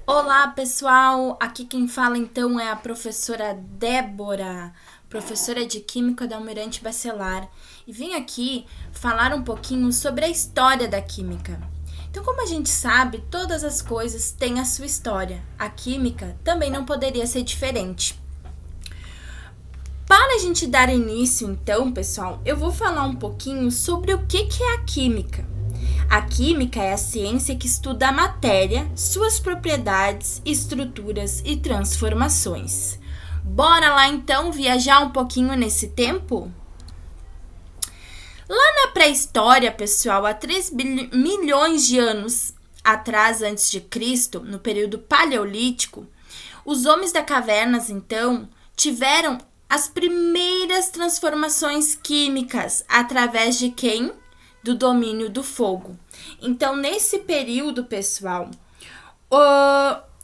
Olá, pessoal! Aqui quem fala então é a professora Débora, professora de Química da Almirante Bacelar, e vim aqui falar um pouquinho sobre a história da química. Então, como a gente sabe, todas as coisas têm a sua história. A química também não poderia ser diferente. Para a gente dar início, então, pessoal, eu vou falar um pouquinho sobre o que é a química. A química é a ciência que estuda a matéria, suas propriedades, estruturas e transformações. Bora lá então viajar um pouquinho nesse tempo? Lá na pré-história, pessoal, há 3 milhões de anos atrás, antes de Cristo, no período paleolítico, os homens da cavernas, então, tiveram as primeiras transformações químicas através de quem? Do domínio do fogo. Então, nesse período, pessoal,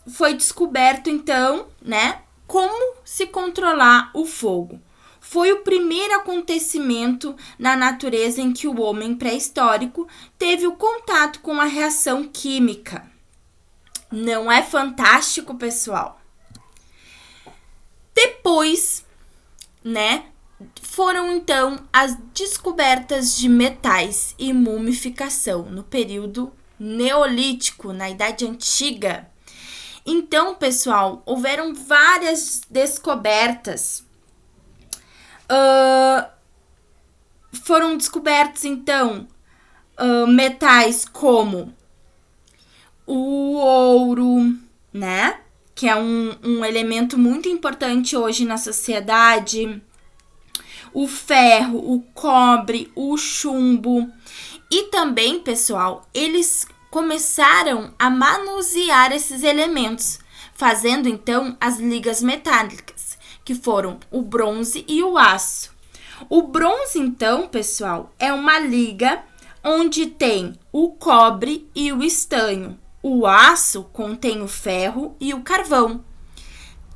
foi descoberto, então, né, como se controlar o fogo. Foi o primeiro acontecimento na natureza em que o homem pré-histórico teve o contato com a reação química. Não é fantástico, pessoal? Depois, né, foram então as descobertas de metais e mumificação no período neolítico, na Idade Antiga. Então, pessoal, houveram várias descobertas. Foram descobertos, então, metais como o ouro, né? Que é um elemento muito importante hoje na sociedade. O ferro, o cobre, o chumbo. E também, pessoal, eles começaram a manusear esses elementos, fazendo então as ligas metálicas, que foram o bronze e o aço. O bronze, então, pessoal, é uma liga onde tem o cobre e o estanho. O aço contém o ferro e o carvão.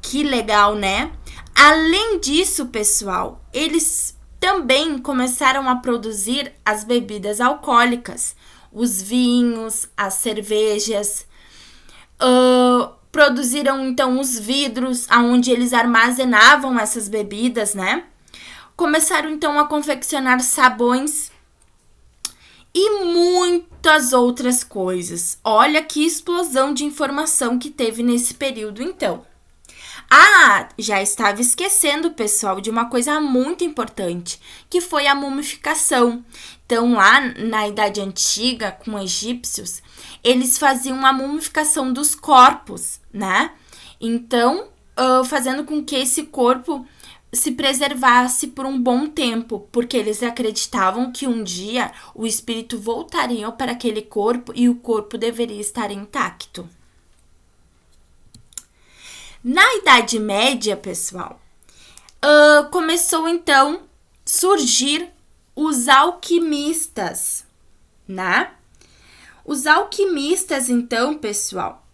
Que legal, né? Além disso, pessoal, eles também começaram a produzir as bebidas alcoólicas, os vinhos, as cervejas. Produziram então os vidros onde eles armazenavam essas bebidas, né? Começaram então a confeccionar sabões e muitas outras coisas. Olha que explosão de informação que teve nesse período, então. Ah, já estava esquecendo, pessoal, de uma coisa muito importante, que foi a mumificação. Então, lá na Idade Antiga, com egípcios, eles faziam a mumificação dos corpos, né? Então, fazendo com que esse corpo se preservasse por um bom tempo, porque eles acreditavam que um dia o espírito voltaria para aquele corpo e o corpo deveria estar intacto. Na Idade Média, pessoal, começou então surgir os alquimistas, né? Os alquimistas, então, pessoal,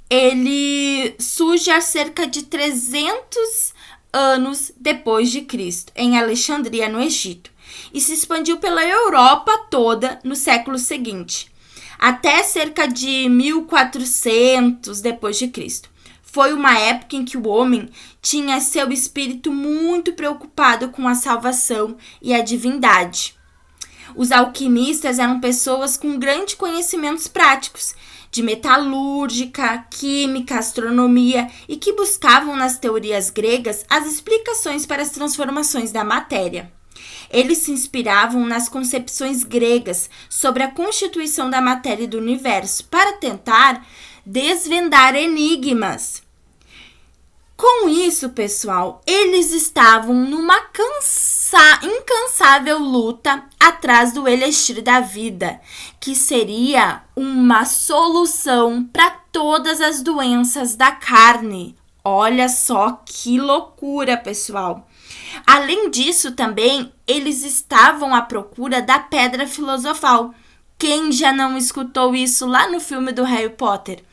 ele surge há cerca de 300 anos depois de Cristo, em Alexandria, no Egito, e se expandiu pela Europa toda no século seguinte, até cerca de 1400 depois de Cristo. Foi uma época em que o homem tinha seu espírito muito preocupado com a salvação e a divindade. Os alquimistas eram pessoas com grandes conhecimentos práticos de metalúrgica, química, astronomia e que buscavam nas teorias gregas as explicações para as transformações da matéria. Eles se inspiravam nas concepções gregas sobre a constituição da matéria e do universo para tentar desvendar enigmas. Com isso, pessoal, eles estavam numa incansável luta atrás do elixir da vida, que seria uma solução para todas as doenças da carne. Olha só que loucura, pessoal. Além disso, também, eles estavam à procura da pedra filosofal. Quem já não escutou isso lá no filme do Harry Potter?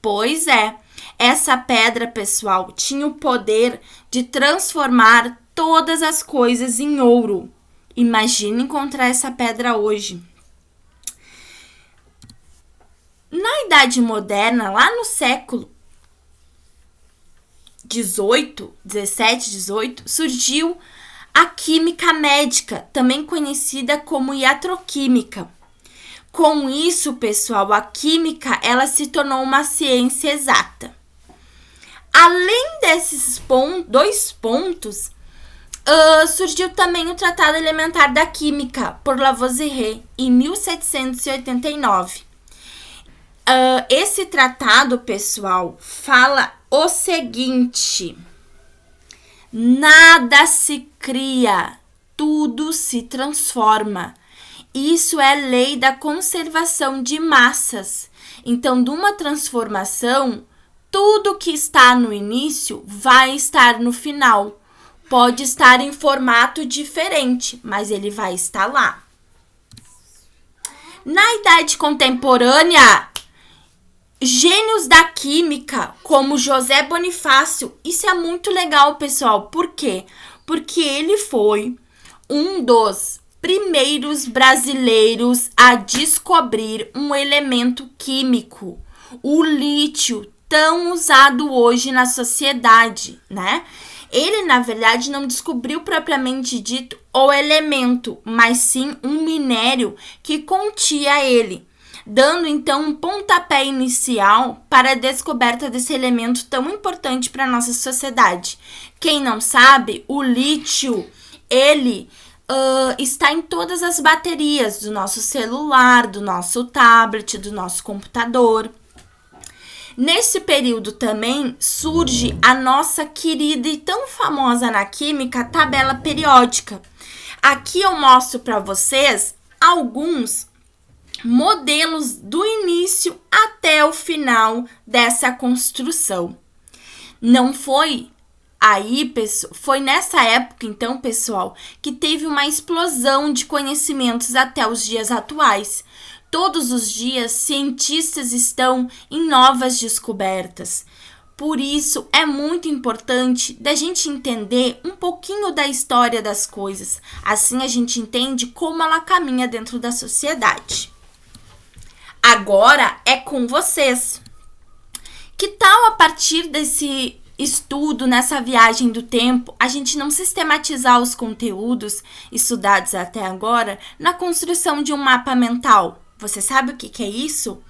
Pois é, essa pedra, pessoal, tinha o poder de transformar todas as coisas em ouro. Imagine encontrar essa pedra hoje. Na Idade Moderna, lá no século 18, 17, 18, surgiu a química médica, também conhecida como iatroquímica. Com isso, pessoal, a química ela se tornou uma ciência exata. Além desses dois pontos, surgiu também o Tratado Elementar da Química, por Lavoisier, em 1789. Esse tratado, pessoal, fala o seguinte: nada se cria, tudo se transforma. Isso é lei da conservação de massas. Então, de uma transformação, tudo que está no início vai estar no final. Pode estar em formato diferente, mas ele vai estar lá. Na Idade Contemporânea, gênios da química, como José Bonifácio, isso é muito legal, pessoal. Por quê? Porque ele foi um dos primeiros brasileiros a descobrir um elemento químico, o lítio, tão usado hoje na sociedade, né? Ele, na verdade, não descobriu propriamente dito o elemento, mas sim um minério que continha ele, dando então um pontapé inicial para a descoberta desse elemento tão importante para a nossa sociedade. Quem não sabe, o lítio, ele está em todas as baterias do nosso celular, do nosso tablet, do nosso computador. Nesse período também surge a nossa querida e tão famosa na química tabela periódica. Aqui eu mostro para vocês alguns modelos do início até o final dessa construção. Não foi aí, foi nessa época, então, pessoal, que teve uma explosão de conhecimentos até os dias atuais. Todos os dias, cientistas estão em novas descobertas. Por isso, é muito importante da gente entender um pouquinho da história das coisas. Assim, a gente entende como ela caminha dentro da sociedade. Agora é com vocês. Que tal, a partir desse estudo, nessa viagem do tempo, a gente não sistematizar os conteúdos estudados até agora na construção de um mapa mental? Você sabe o que é isso?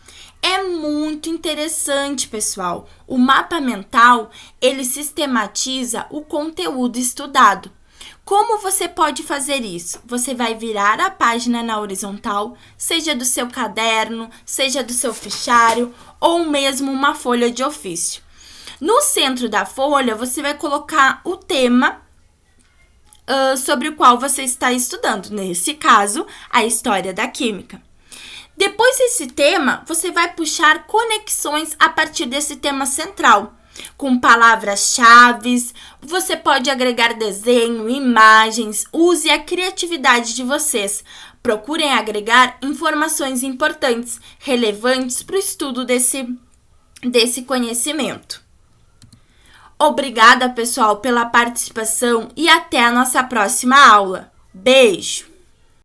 É muito interessante, pessoal. O mapa mental, ele sistematiza o conteúdo estudado. Como você pode fazer isso? Você vai virar a página na horizontal, seja do seu caderno, seja do seu fichário ou mesmo uma folha de ofício. No centro da folha, você vai colocar o tema sobre o qual você está estudando. Nesse caso, a história da química. Depois desse tema, você vai puxar conexões a partir desse tema central. Com palavras-chave, você pode agregar desenho, imagens, use a criatividade de vocês. Procurem agregar informações importantes, relevantes para o estudo desse conhecimento. Obrigada, pessoal, pela participação e até a nossa próxima aula. Beijo!